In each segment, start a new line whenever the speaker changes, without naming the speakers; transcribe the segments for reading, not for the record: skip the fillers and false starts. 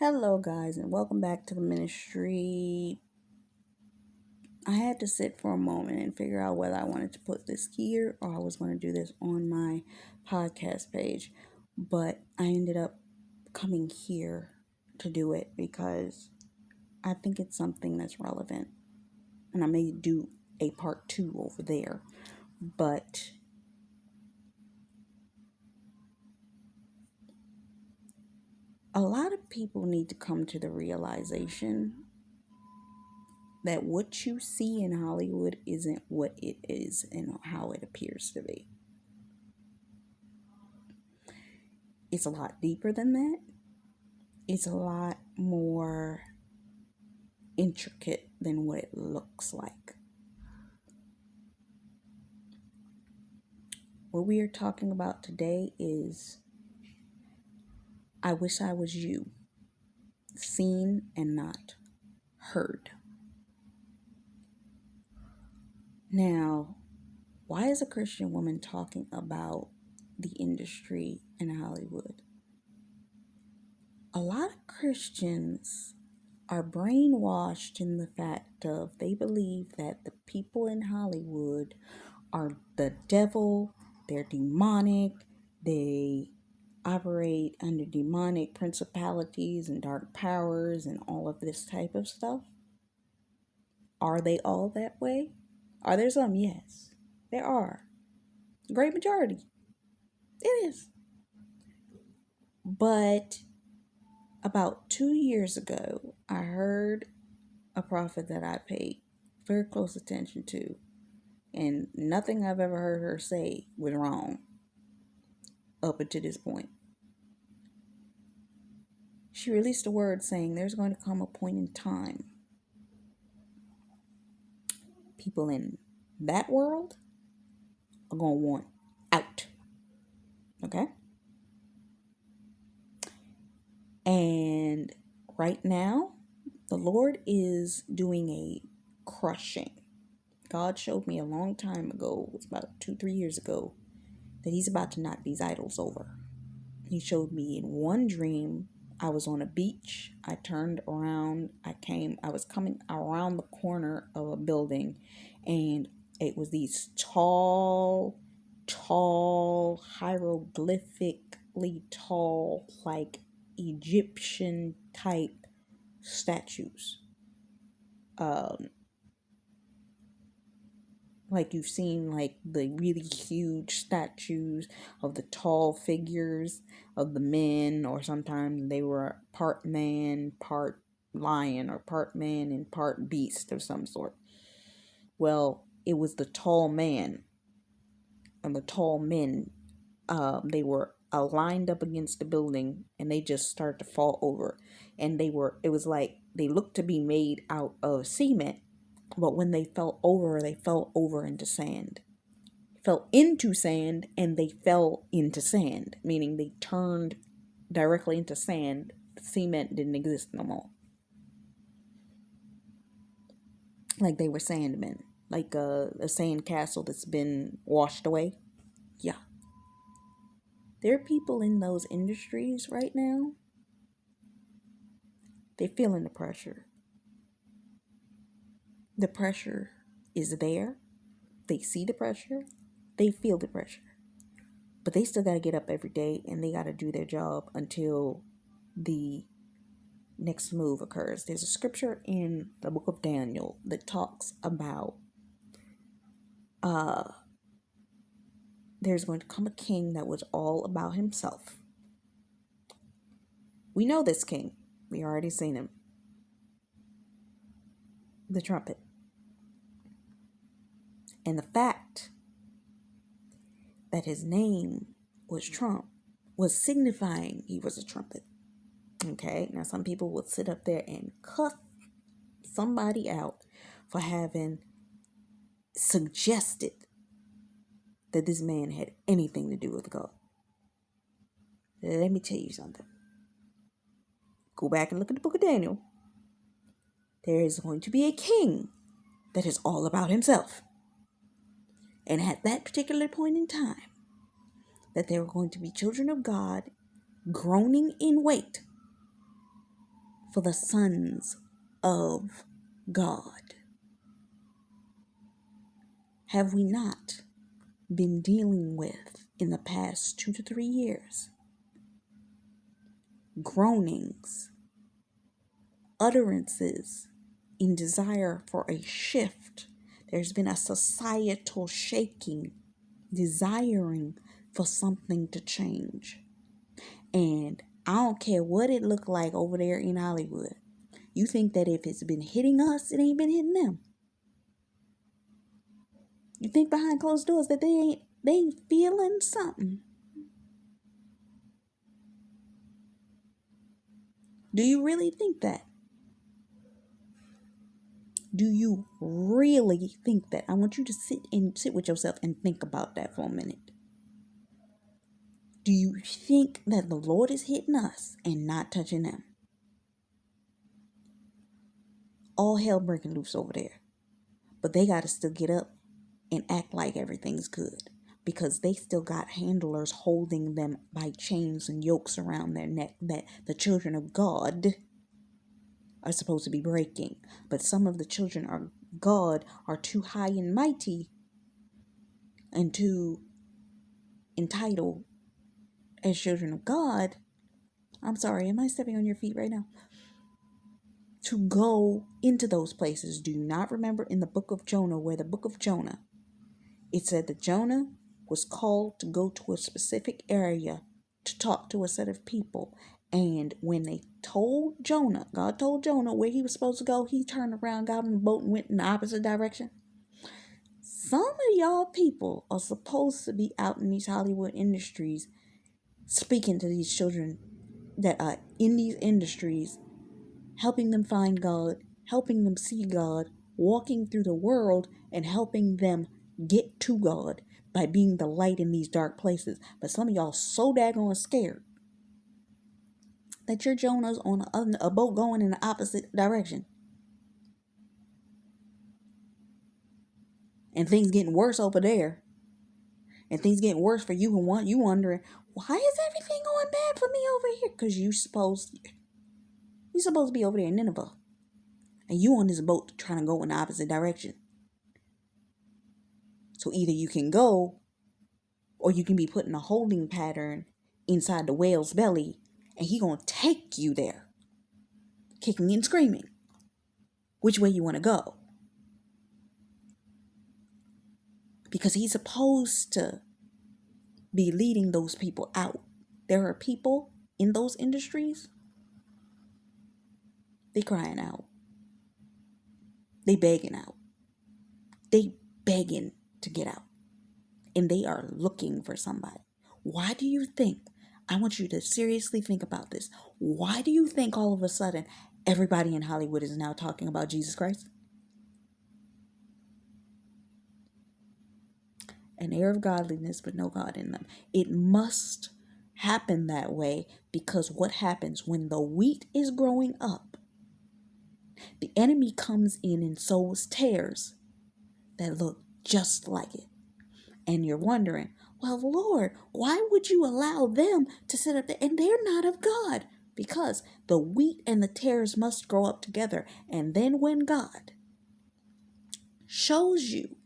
Hello, guys, and welcome back to the ministry. I had to sit for a moment and figure out whether I wanted to put this here or I was going to do this on my podcast page, but I ended up coming here to do it because I think it's something that's relevant, and I may do a part two over there, but a lot of people need to come to the realization that what you see in Hollywood isn't what it is and how it appears to be. It's a lot deeper than that. It's a lot more intricate than what it looks like. What we are talking about today is I wish I was you, seen and not heard. Now, why is a Christian woman talking about the industry in Hollywood? A lot of Christians are brainwashed in the fact of they believe that the people in Hollywood are the devil, they're demonic, they operate under demonic principalities and dark powers and all of this type of stuff. Are they all that way? Are there some? Yes, there are. Great majority. It is. But about 2 years ago, I heard a prophet that I paid very close attention to, and nothing I've ever heard her say was wrong up until this point. She released a word saying there's going to come a point in time people in that world are going to want out. Okay? And right now, the Lord is doing a crushing. God showed me a long time ago, it was about 2-3 years ago, that He's about to knock these idols over. He showed me in one dream, I was on a beach. I turned around. I was coming around the corner of a building, and it was these tall, hieroglyphically tall, like Egyptian type statues. Like you've seen like the really huge statues of the tall figures of the men, or sometimes they were part man, part lion, or part man and part beast of some sort. Well, it was the tall man and the tall men. They were lined up against the building, and they just started to fall over. And it was like they looked to be made out of cement, but when they fell over into sand. Fell into sand, and they fell into sand, meaning they turned directly into sand. Cement didn't exist no more. Like they were sandmen, like a sand castle that's been washed away. Yeah. There are people in those industries right now. They're feeling the pressure. The pressure is there. They see the pressure. They feel the pressure. But they still got to get up every day, and they got to do their job until the next move occurs. There's a scripture in the book of Daniel that talks about there's going to come a king that was all about himself. We know this king. We already seen him. The trumpet. And the fact that his name was Trump was signifying he was a trumpet. Okay, now some people would sit up there and cuss somebody out for having suggested that this man had anything to do with God. Let me tell you something. Go back and look at the book of Daniel. There is going to be a king that is all about himself. And at that particular point in time, that there were going to be children of God groaning in wait for the sons of God? Have we not been dealing with in the past 2 to 3 years groanings, utterances in desire for a shift? There's been a societal shaking, desiring for something to change. And I don't care what it looked like over there in Hollywood. You think that if it's been hitting us, it ain't been hitting them. You think behind closed doors that they ain't feeling something. Do you really think that? Do you really think that? I want you to sit with yourself and think about that for a minute. Do you think that the Lord is hitting us and not touching them? All hell breaking loose over there. But they got to still get up and act like everything's good, because they still got handlers holding them by chains and yokes around their neck that the children of God are supposed to be breaking. But some of the children of God are too high and mighty and too entitled as children of God. I'm sorry, am I stepping on your feet right now? To go into those places. Do you not remember in the book of Jonah, where the book of Jonah, it said that Jonah was called to go to a specific area to talk to a set of people. And when they told Jonah, God told Jonah where he was supposed to go, he turned around, got on the boat, and went in the opposite direction. Some of y'all people are supposed to be out in these Hollywood industries speaking to these children that are in these industries, helping them find God, helping them see God, walking through the world and helping them get to God by being the light in these dark places. But some of y'all so daggone scared that your Jonah's on a boat going in the opposite direction. And things getting worse over there. And things getting worse for you, and you wondering, why is everything going bad for me over here? Because you're supposed to be over there in Nineveh. And you on this boat trying to go in the opposite direction. So either you can go, or you can be put in a holding pattern inside the whale's belly, and he gonna take you there, kicking and screaming. Which way you want to go? Because he's supposed to be leading those people out. There are people in those industries, they crying out. They begging out. They begging to get out. And they are looking for somebody. Why do you think? I want you to seriously think about this. Why do you think all of a sudden everybody in Hollywood is now talking about Jesus Christ? An air of godliness, but no God in them. It must happen that way, because what happens when the wheat is growing up? The enemy comes in and sows tares that look just like it. And you're wondering, well, Lord, why would you allow them to sit up there? And they're not of God. Because the wheat and the tares must grow up together. And then when God shows you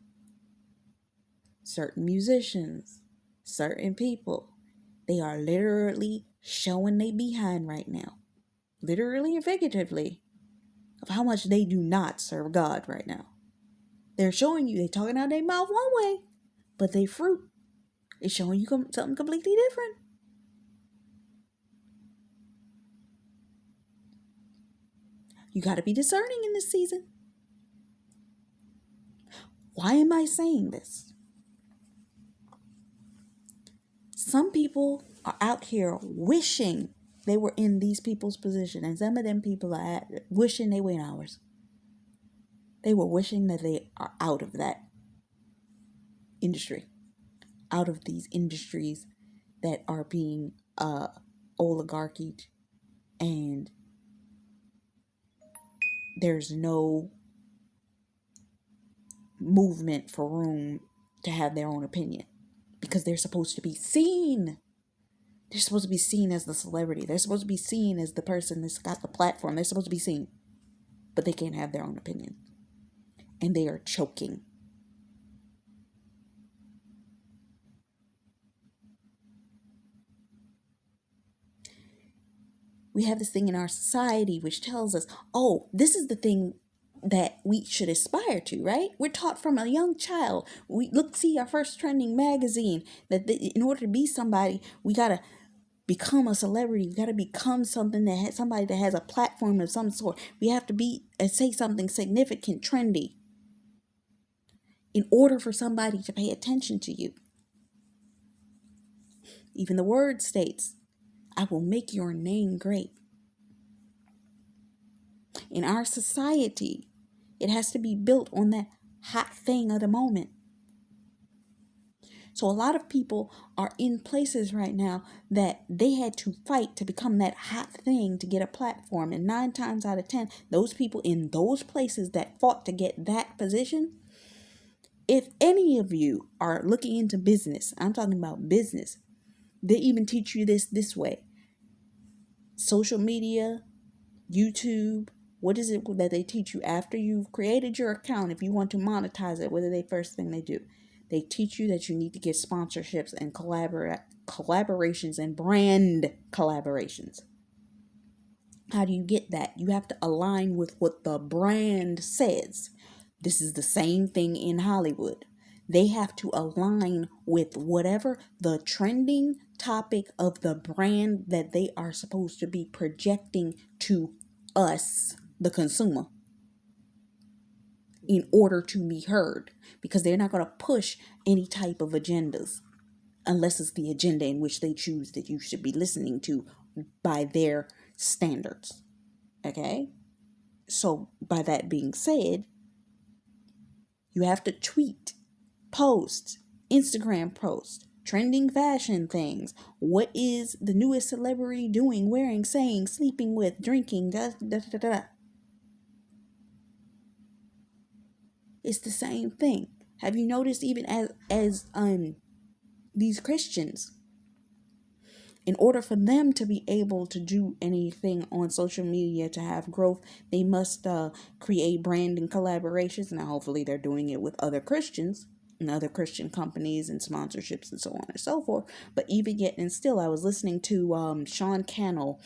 certain musicians, certain people, they are literally showing they behind right now. Literally and figuratively, of how much they do not serve God right now. They're showing you, they talking out their mouth one way, but they fruit is showing you something completely different. You got to be discerning in this season. Why am I saying this? Some people are out here wishing they were in these people's position, and some of them people are wishing they were in ours. They were wishing that they are out of that industry, out of these industries that are being oligarchied, and there's no movement for room to have their own opinion, because they're supposed to be seen They're supposed to be seen as the celebrity. They're supposed to be seen as the person that's got the platform. They're supposed to be seen, but they can't have their own opinion. And they are choking. We have this thing in our society which tells us, oh, this is the thing that we should aspire to, right? We're taught from a young child. We see our first trending magazine that in order to be somebody, we gotta become a celebrity. We gotta become something that has somebody that has a platform of some sort. We have to be say something significant, trendy, in order for somebody to pay attention to you. Even the word states, I will make your name great. In our society, it has to be built on that hot thing of the moment. So a lot of people are in places right now that they had to fight to become that hot thing to get a platform. And 9 times out of 10, those people in those places that fought to get that position, if any of you are looking into business, I'm talking about business, they even teach you this way. Social media, YouTube, what is it that they teach you after you've created your account? If you want to monetize it, what are the first thing they do? They teach you that you need to get sponsorships and collaborations and brand collaborations. How do you get that? You have to align with what the brand says. This is the same thing in Hollywood. They have to align with whatever the trending topic of the brand that they are supposed to be projecting to us, the consumer, in order to be heard, because they're not going to push any type of agendas unless it's the agenda in which they choose that you should be listening to by their standards. Okay? So, by that being said, you have to tweet, post, Instagram post, trending fashion things. What is the newest celebrity doing, wearing, saying, sleeping with, drinking, da da da da da. It's the same thing. Have you noticed even as these Christians, in order for them to be able to do anything on social media to have growth, they must create brand and collaborations. Now, hopefully, they're doing it with other Christians and other Christian companies and sponsorships and so on and so forth. But even yet and still, I was listening to Sean Cannell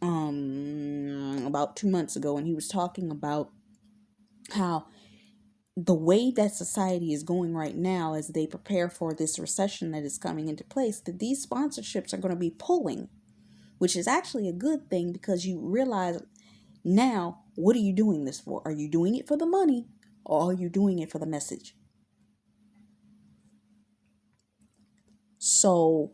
about 2 months ago, and he was talking about how the way that society is going right now as they prepare for this recession that is coming into place, that these sponsorships are going to be pulling, which is actually a good thing, because you realize now, what are you doing this for? Are you doing it for the money, or are you doing it for the message? So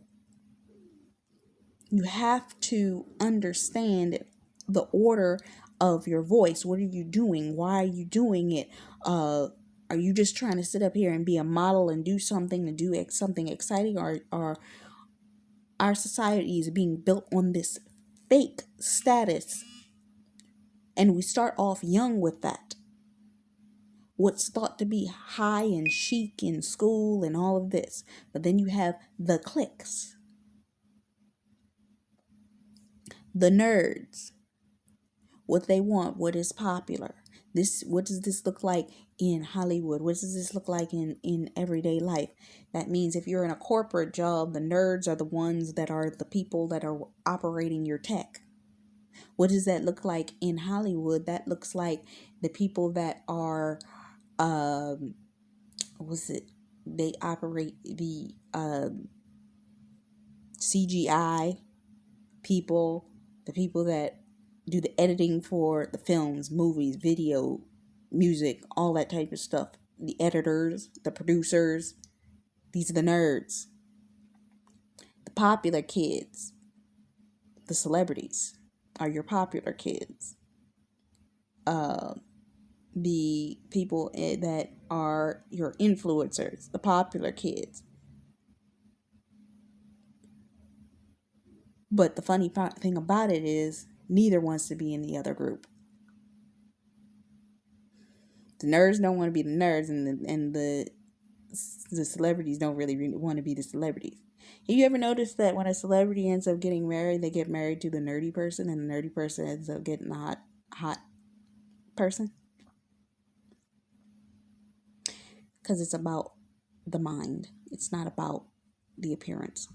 you have to understand the order of your voice. What are you doing? Why are you doing it? Are you just trying to sit up here and be a model and do something to do something exciting, or our society is being built on this fake status, and we start off young with that? What's thought to be high and chic in school and all of this, but then you have the cliques, the nerds, what they want, what is popular. What does this look like in Hollywood? What does this look like in everyday life? That means if you're in a corporate job, the nerds are the ones that are the people that are operating your tech. What does that look like in Hollywood? That looks like the people that are they operate the CGI people, the people that do the editing for the films, movies, video, music, all that type of stuff. The editors, the producers, these are the nerds. The popular kids, the celebrities, are your popular kids. The people that are your influencers, the popular kids. But the funny thing about it is, neither wants to be in the other group. The nerds don't want to be the nerds, and the celebrities don't really want to be the celebrities. Have you ever noticed that when a celebrity ends up getting married, they get married to the nerdy person, and the nerdy person ends up getting the hot person? Because it's about the mind. It's not about the appearance.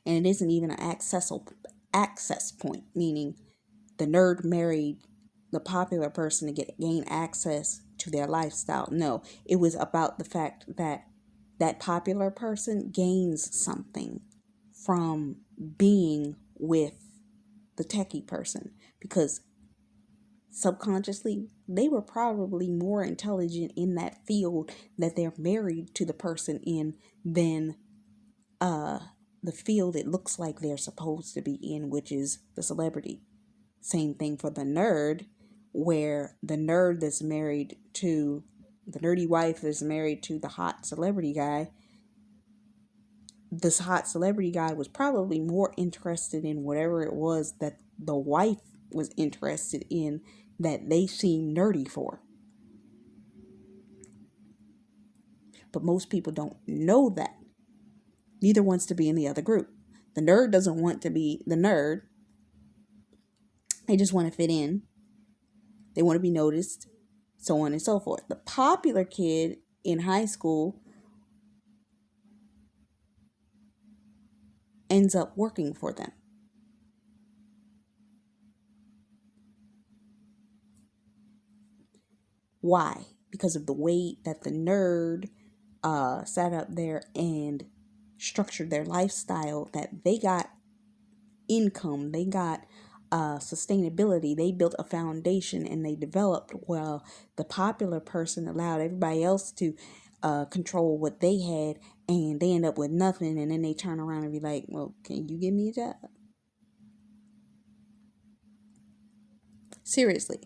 And it isn't even an access point, meaning the nerd married the popular person to gain access to their lifestyle. No, it was about the fact that that popular person gains something from being with the techie person, because subconsciously they were probably more intelligent in that field that they're married to the person in than uh the field it looks like they're supposed to be in, which is the celebrity. Same thing for the nerd, where the nerd that's married to the nerdy wife that's married to the hot celebrity guy, this hot celebrity guy was probably more interested in whatever it was that the wife was interested in, that they seemed nerdy for. But most people don't know that. Neither wants to be in the other group. The nerd doesn't want to be the nerd. They just want to fit in. They want to be noticed, so on and so forth. The popular kid in high school ends up working for them. Why? Because of the way that the nerd sat up there and structured their lifestyle, that they got income, they got sustainability, they built a foundation and they developed. Well, the popular person allowed everybody else to control what they had, and they end up with nothing, and then they turn around and be like, well, can you give me a job? Seriously,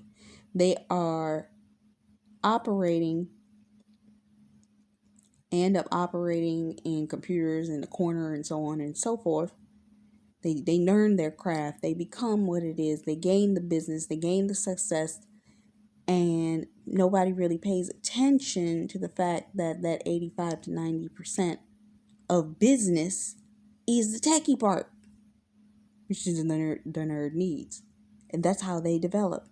they are operating end up operating in computers in the corner and so on and so forth. They learn their craft, they become what it is, they gain the business, they gain the success, and nobody really pays attention to the fact that that 85 to 90% of business is the techie part, which is the nerd needs. And that's how they develop.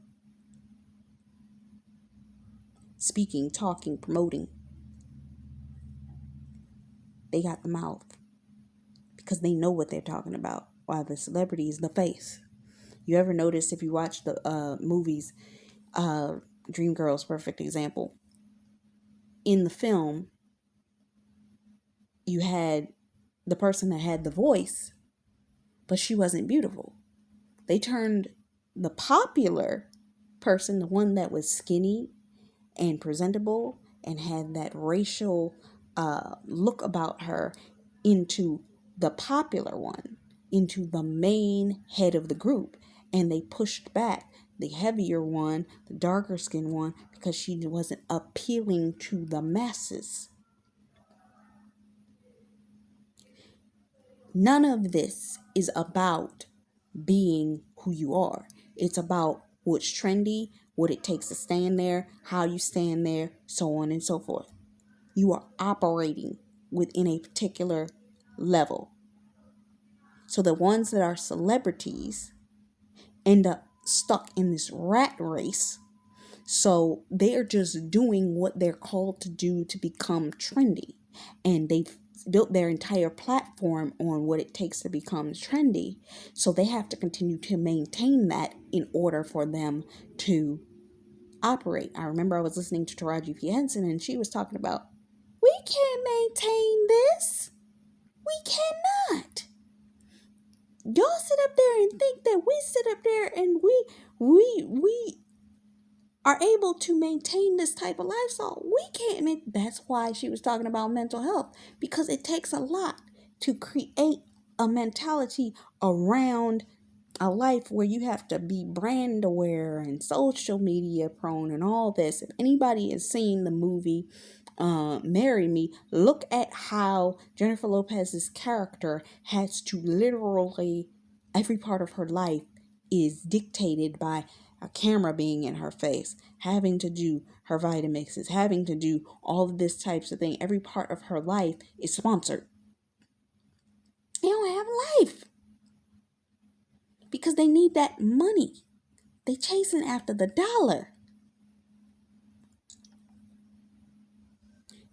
Speaking, talking, promoting. They got the mouth because they know what they're talking about, while the celebrity is the face. You ever notice, if you watch the movies, Dreamgirls, perfect example. In the film, you had the person that had the voice, but she wasn't beautiful. They turned the popular person, the one that was skinny and presentable and had that racial look about her, into the popular one, into the main head of the group. And they pushed back the heavier one, the darker skinned one, because she wasn't appealing to the masses. None of this is about being who you are. It's about what's trendy, what it takes to stand there, how you stand there, so on and so forth. You are operating within a particular level. So the ones that are celebrities end up stuck in this rat race. So they're just doing what they're called to do to become trendy. And they've built their entire platform on what it takes to become trendy. So they have to continue to maintain that in order for them to operate. I remember I was listening to Taraji P. Henson, and she was talking about, we can't maintain this. We cannot. Y'all sit up there and think that we sit up there and we are able to maintain this type of lifestyle. We can't. That's why she was talking about mental health, because it takes a lot to create a mentality around a life where you have to be brand aware and social media prone and all this. If anybody has seen the movie Marry Me, look at how Jennifer Lopez's character has to literally, every part of her life is dictated by a camera being in her face, having to do her Vitamixes, having to do all of this types of thing. Every part of her life is sponsored. They don't have life because they need that money. They chasing after the dollar.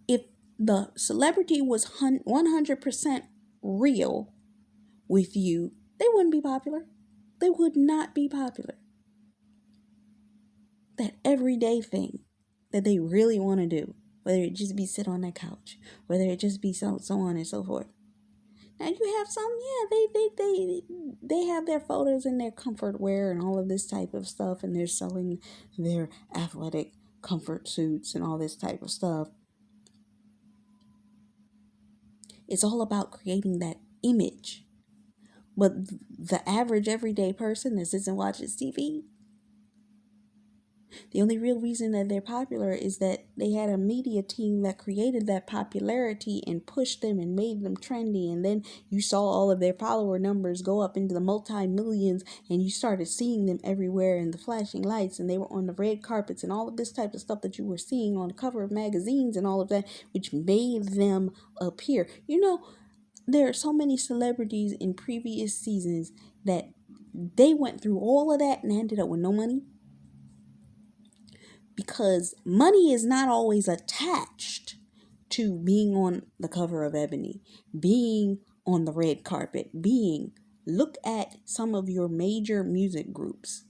If the celebrity was 100% real with you, they wouldn't be popular. They would not be popular. That everyday thing that they really want to do, whether it just be sit on that couch, whether it just be so on and so forth. Now you have some, they have their photos in their comfort wear and all of this type of stuff, and they're selling their athletic comfort suits and all this type of stuff. It's all about creating that image. But the average everyday person that sits and watches TV, the only real reason that they're popular is that they had a media team that created that popularity and pushed them and made them trendy. And then you saw all of their follower numbers go up into the multi-millions, and you started seeing them everywhere in the flashing lights, and they were on the red carpets and all of this type of stuff that you were seeing on the cover of magazines and all of that, which made them appear. You know, there are so many celebrities in previous seasons that they went through all of that and ended up with no money. Because money is not always attached to being on the cover of Ebony, being on the red carpet, look at some of your major music groups,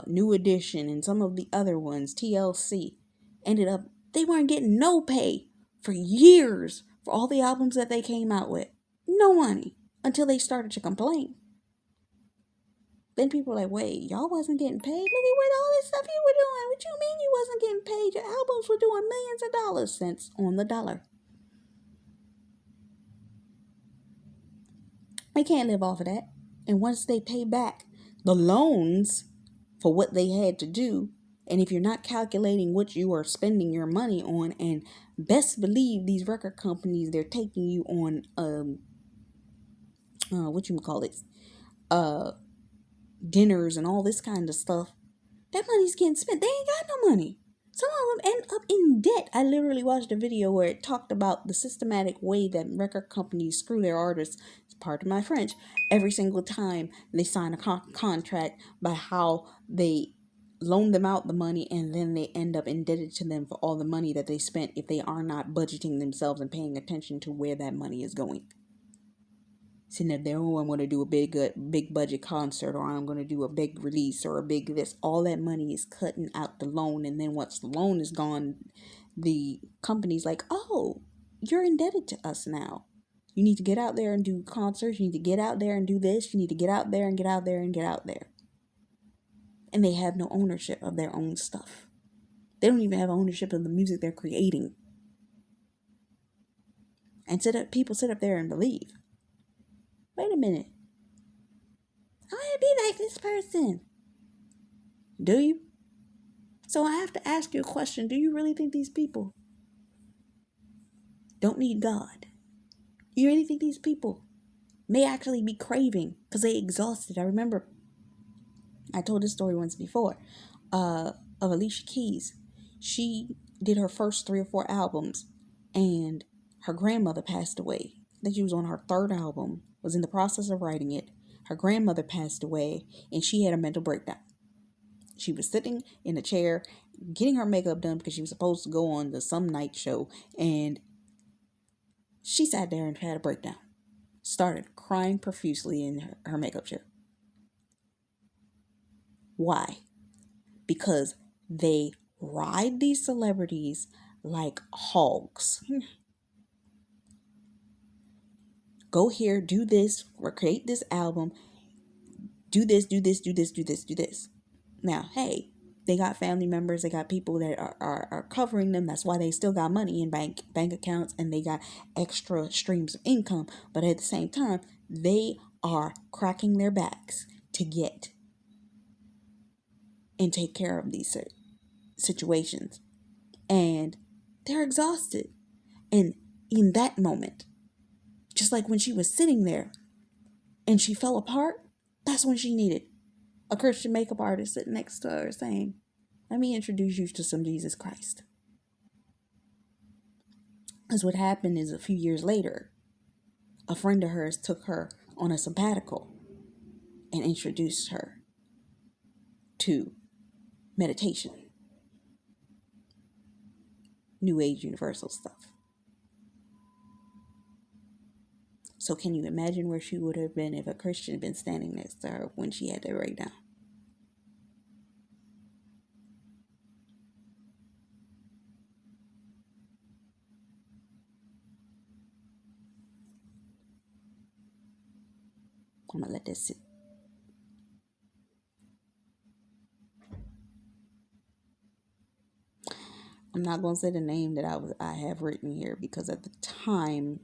New Edition and some of the other ones, TLC, they weren't getting no pay for years for all the albums that they came out with. No money until they started to complain. Then people were like, wait, y'all wasn't getting paid? Look at what all this stuff you were doing. What you mean you wasn't getting paid? Your albums were doing millions of dollars, cents on the dollar. They can't live off of that. And once they pay back the loans for what they had to do, and if you're not calculating what you are spending your money on, and best believe these record companies, they're taking you on, dinners and all this kind of stuff. That money's getting spent. They ain't got no money. Some of them end up in debt. I literally watched a video where it talked about the systematic way that record companies screw their artists, pardon my French, every single time they sign a contract, by how they loan them out the money and then they end up indebted to them for all the money that they spent if they are not budgeting themselves and paying attention to where that money is going. Sitting up there, oh, I'm going to do a big budget concert, or I'm going to do a big release, or a big this. All that money is cutting out the loan, and then once the loan is gone, the company's like, oh, you're indebted to us now. You need to get out there and do concerts. You need to get out there and do this. You need to get out there and get out there and get out there. And they have no ownership of their own stuff. They don't even have ownership of the music they're creating. And people sit up there and believe, wait a minute, I want to be like this person. Do you? So I have to ask you a question. Do you really think these people don't need God? You really think these people may actually be craving because they exhausted? I remember I told this story once before of Alicia Keys. She did her first 3 or 4 albums, and her grandmother passed away. I think she was on her 3rd album, was in the process of writing it. Her grandmother passed away, and she had a mental breakdown. She was sitting in a chair getting her makeup done because she was supposed to go on some night show, and she sat there and had a breakdown. Started crying profusely in her makeup chair. Why? Because they ride these celebrities like hogs. Go here, do this, or create this album, do this. Now, hey, they got family members, they got people that are covering them. That's why they still got money in bank accounts, and they got extra streams of income. But at the same time, they are cracking their backs to get and take care of these situations. And they're exhausted. And in that moment, just like when she was sitting there and she fell apart, that's when she needed a Christian makeup artist sitting next to her saying, let me introduce you to some Jesus Christ. Because what happened is a few years later, a friend of hers took her on a sabbatical and introduced her to meditation, New Age Universal stuff. So can you imagine where she would have been if a Christian had been standing next to her when she had that breakdown? I'm going to let that sit. I'm not going to say the name that I have written here because at the time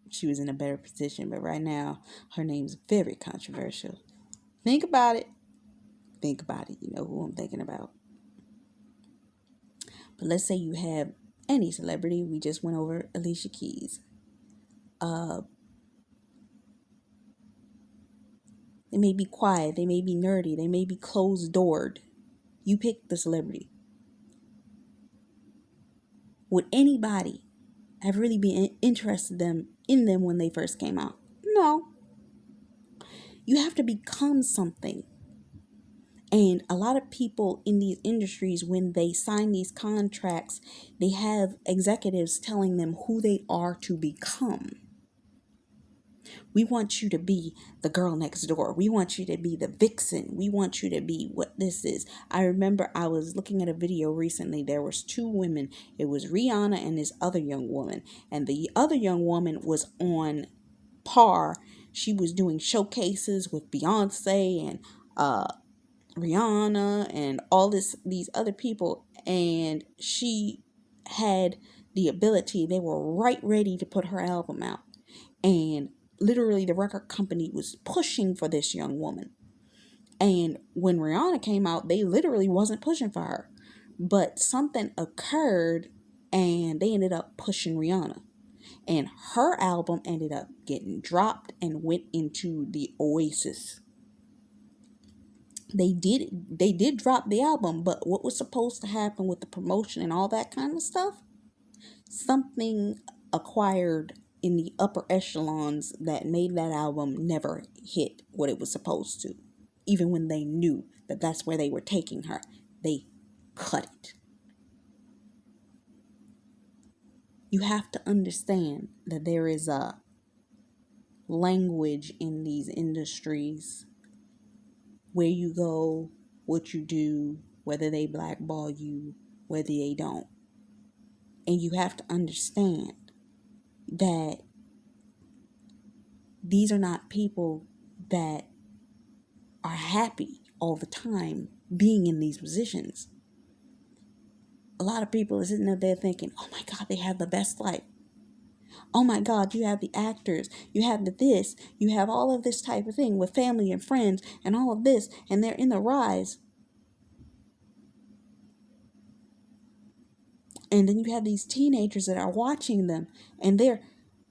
she was in a better position, but right now her name's very controversial. Think about it. Think about it. You know who I'm thinking about. But let's say you have any celebrity. We just went over Alicia Keys. They may be quiet. They may be nerdy. They may be closed-doored. You pick the celebrity. Would anybody have really been interested in them when they first came out? No. You have to become something. And a lot of people in these industries, when they sign these contracts, they have executives telling them who they are to become. We want you to be the girl next door. We want you to be the vixen. We want you to be what this is. I remember I was looking at a video recently. There was two women. It was Rihanna and this other young woman. And the other young woman was on par. She was doing showcases with Beyonce and Rihanna and all these other people. And she had the ability. They were right ready to put her album out. And literally the record company was pushing for this young woman. And when Rihanna came out, they literally wasn't pushing for her. But something occurred and they ended up pushing Rihanna. And her album ended up getting dropped and went into the Oasis. They did drop the album, but what was supposed to happen with the promotion and all that kind of stuff? Something acquired in the upper echelons that made that album never hit what it was supposed to. Even when they knew that that's where they were taking her, they cut it. You have to understand that there is a language in these industries. Where you go, what you do, whether they blackball you, whether they don't. And you have to understand that these are not people that are happy all the time being in these positions. A lot of people are sitting up there thinking, oh my God, they have the best life. Oh my God, you have the actors, you have the this, you have all of this type of thing with family and friends and all of this, and they're in the rise. And then you have these teenagers that are watching them and they're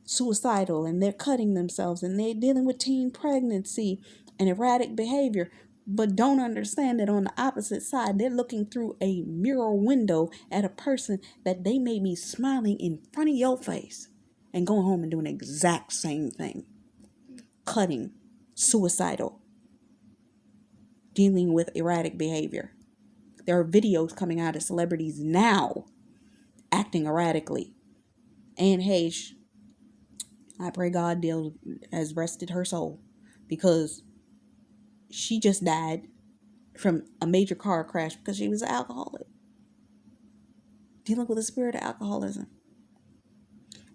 suicidal and they're cutting themselves and they're dealing with teen pregnancy and erratic behavior, but don't understand that on the opposite side, they're looking through a mirror window at a person that they may be smiling in front of your face and going home and doing the exact same thing. Cutting, suicidal, dealing with erratic behavior. There are videos coming out of celebrities now acting erratically. Anne Heche, I pray God has rested her soul because she just died from a major car crash because she was an alcoholic, dealing with the spirit of alcoholism.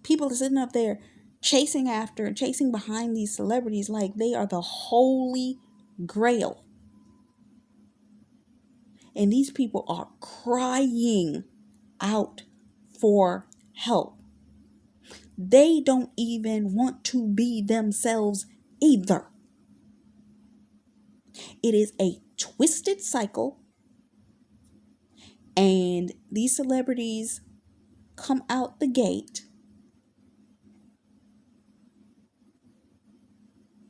People are sitting up there chasing after and chasing behind these celebrities like they are the holy grail. And these people are crying out for help. They don't even want to be themselves either. It is a twisted cycle. And these celebrities come out the gate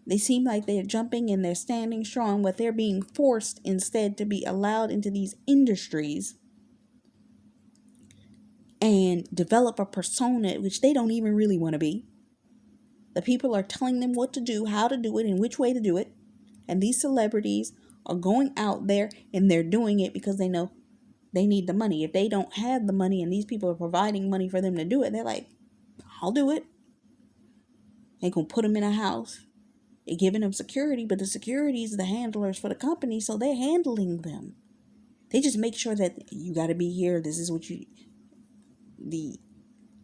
They seem like they're jumping and they're standing strong, but they're being forced instead to be allowed into these industries and develop a persona which they don't even really want to be. The people are telling them what to do, how to do it, and which way to do it. And these celebrities are going out there and they're doing it because they know they need the money. If they don't have the money and these people are providing money for them to do it, they're like, I'll do it. They're going to put them in a house. They're giving them security, but the security is the handlers for the company, so they're handling them. They just make sure that you got to be here. This is what you, the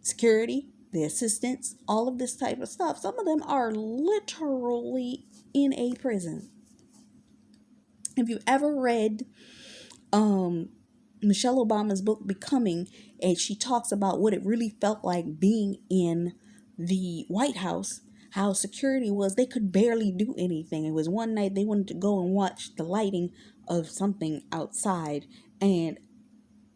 security, the assistants, all of this type of stuff. Some of them are literally in a prison. If you ever read Michelle Obama's book Becoming, and she talks about what it really felt like being in the White House, how security was, they could barely do anything. It was one night they wanted to go and watch the lighting of something outside, and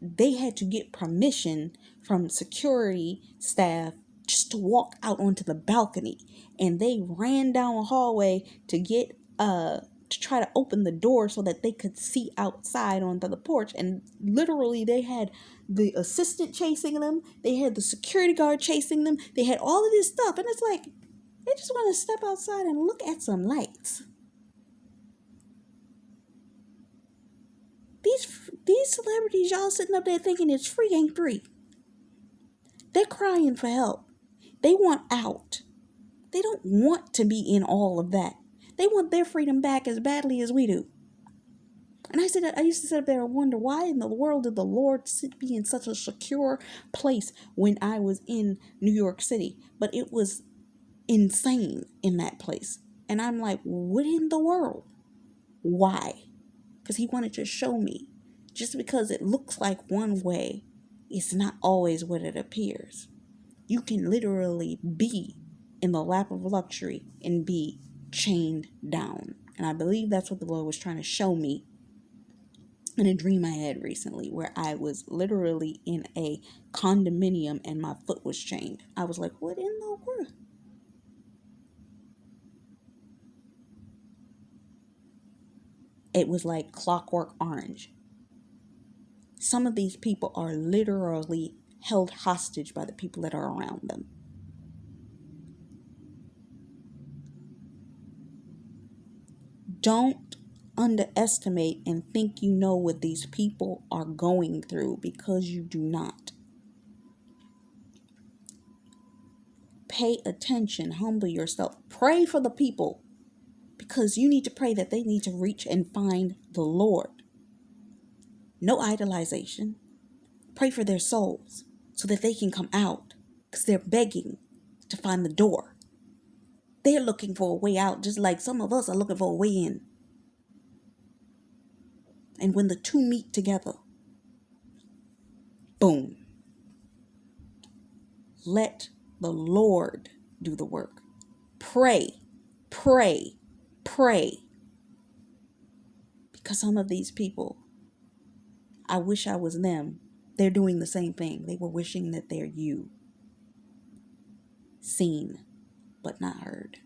they had to get permission from security staff just to walk out onto the balcony, and they ran down a hallway to get to try to open the door so that they could see outside onto the porch. And literally they had the assistant chasing them, they had the security guard chasing them, they had all of this stuff, and it's like they just want to step outside and look at some lights. These celebrities, y'all sitting up there thinking it's free ain't free. They're crying for help. They want out. They don't want to be in all of that. They want their freedom back as badly as we do. And I used to sit up there and wonder, why in the world did the Lord be in such a secure place when I was in New York City? But it was insane in that place. And I'm like, what in the world? Why? Because he wanted to show me, just because it looks like one way, it's not always what it appears. You can literally be in the lap of luxury and be chained down. And I believe that's what the Lord was trying to show me in a dream I had recently, where I was literally in a condominium and my foot was chained. I was like, what in the world? It was like Clockwork Orange. Some of these people are literally held hostage by the people that are around them. Don't underestimate and think you know what these people are going through, because you do not. Pay attention, humble yourself, pray for the people, because you need to pray that they need to reach and find the Lord. No idolization. Pray for their souls so that they can come out, because they're begging to find the door. They're looking for a way out, just like some of us are looking for a way in. And when the two meet together, boom. Let the Lord do the work. Pray, pray, pray. Because some of these people, I wish I was them. They're doing the same thing. They were wishing that they're you. Seen, but not heard.